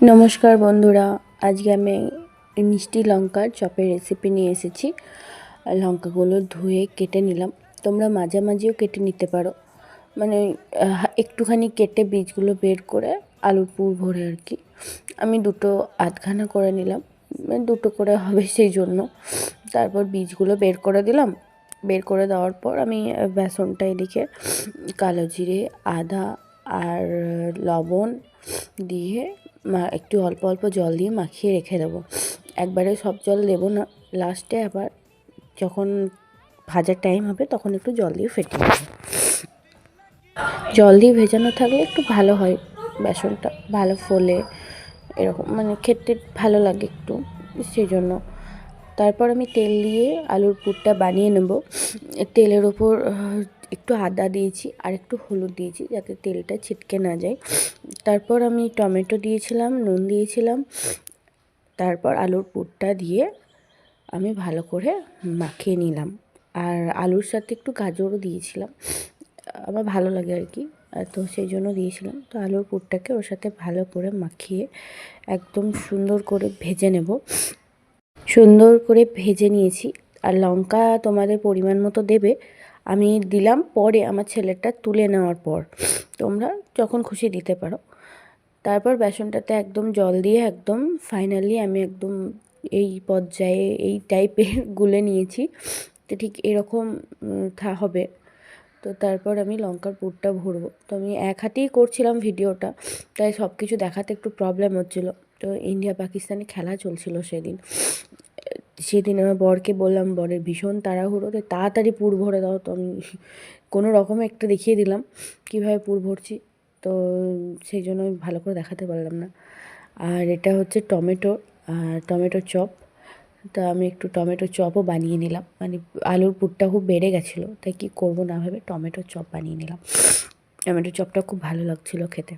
নমস্কার বন্ধুরা, আজকে আমি মিষ্টি লঙ্কার চপের রেসিপি নিয়ে এসেছি। লঙ্কাগুলো ধুয়ে কেটে নিলাম। তোমরা মাঝামাঝিও কেটে নিতে পারো, মানে একটুখানি কেটে বীজগুলো বের করে আলুর পুর ভরে আর কি। আমি দুটো আধখানা করে নিলাম, মানে দুটো করে হবে সেই জন্য। তারপর বীজগুলো বের করে দিলাম। বের করে দেওয়ার পর আমি বেসনটা এদিকে কালো জিরে, আদা আর লবণ দিয়ে একটু অল্প অল্প জল দিয়ে মাখিয়ে রেখে দেবো। একবারে সব জল দেবো না, লাস্টে আবার যখন ভাজার টাইম হবে তখন একটু জল দিয়ে ফেটিয়ে দেবো। জল দিয়ে ভেজানো থাকলে একটু ভালো হয়, বেসনটা ভালো ফোলে, এরকম মানে খেতে ভালো লাগে একটু, সেই জন্য। তারপর আমি তেল দিয়ে আলুর পুরটা বানিয়ে নেব। তেলের ওপর একটু আদা দিয়েছি আর একটু হলুদ দিয়েছি যাতে তেলটা ছিটকে না যায়। তারপর আমি টমেটো দিয়েছিলাম, নুন দিয়েছিলাম। তারপর আলুর পুরটা দিয়ে আমি ভালো করে মাখিয়ে নিলাম। আর আলুর সাথে একটু গাজরও দিয়েছিলাম, আমার ভালো লাগে আর কি, তো সেই জন্য দিয়েছিলাম। তো আলুর পুরটাকে ওর সাথে ভালো করে মাখিয়ে একদম সুন্দর করে ভেজে নেব। সুন্দর করে ভেজে নিয়েছি। আর লঙ্কা তোমাদের পরিমাণ মতো দেবে, আমি দিলাম পরে আমার ছেলেটা তুলে নেওয়ার পর, তোমরা যখন খুশি দিতে পারো। তারপর বেসনটাতে একদম জল দিয়ে একদম ফাইনালি আমি একদম এই পর্যায়ে এই টাইপের গুলে নিয়েছি, তো ঠিক এরকম হবে। তো তারপর আমি লঙ্কার পুরটা ভরবো। তো আমি এক হাতেই করছিলাম ভিডিওটা, তাই সব কিছু দেখাতে একটু প্রবলেম হচ্ছিলো। তো ইন্ডিয়া পাকিস্তানে খেলা চলছিল সেদিন আমার বরকে বললাম, বরের ভীষণ তাড়াহুড়ো, তাড়াতাড়ি পুর ভরে দাও। তো আমি কোনো রকমে একটা দেখিয়ে দিলাম কীভাবে পুর ভরছি, তো সেই জন্য আমি ভালো করে দেখাতে পারলাম না। আর এটা হচ্ছে টমেটো চপ। তা আমি একটু টমেটো চপও বানিয়ে নিলাম, মানে আলুর পুরটা খুব বেড়ে গেছিলো, তাই কী করবো না ভেবে টমেটো চপ বানিয়ে নিলাম। টমেটো চপটা খুব ভালো লাগছিলো খেতে।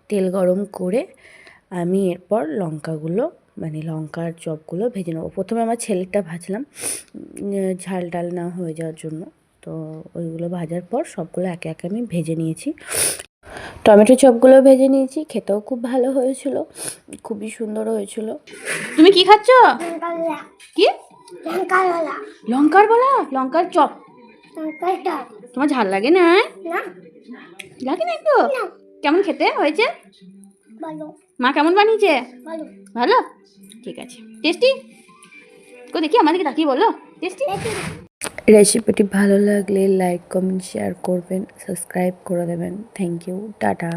তেল গরম করে আমি এরপর মানে লঙ্কার চপগুলো ভেজে নেবো। প্রথমে আমার ছেলেটা ভাজলাম ঝাল ডাল না হয়ে যাওয়ার জন্য, তো ওইগুলো ভাজার পর সবগুলো একে একে আমি ভেজে নিয়েছি। টমেটো চপগুলো ভেজে নিয়েছি, খেতেও খুব ভালো হয়েছিল, খুবই সুন্দর হয়েছিল। তুমি কি খাচ্ছ? কি? লঙ্কার চপ। তোমার ঝাল লাগে না? লাগে না একটু? কেমন খেতে হয়েছে? মা কেমন বানিয়েছে? ভালো, ঠিক আছে। টেস্টি? দেখি আমাদেরকে তাকিয়ে বলো, টেস্টি। রেসিপিটি ভালো লাগলে লাইক, কমেন্ট, শেয়ার করবেন, সাবস্ক্রাইব করে দেবেন। Thank you, tata.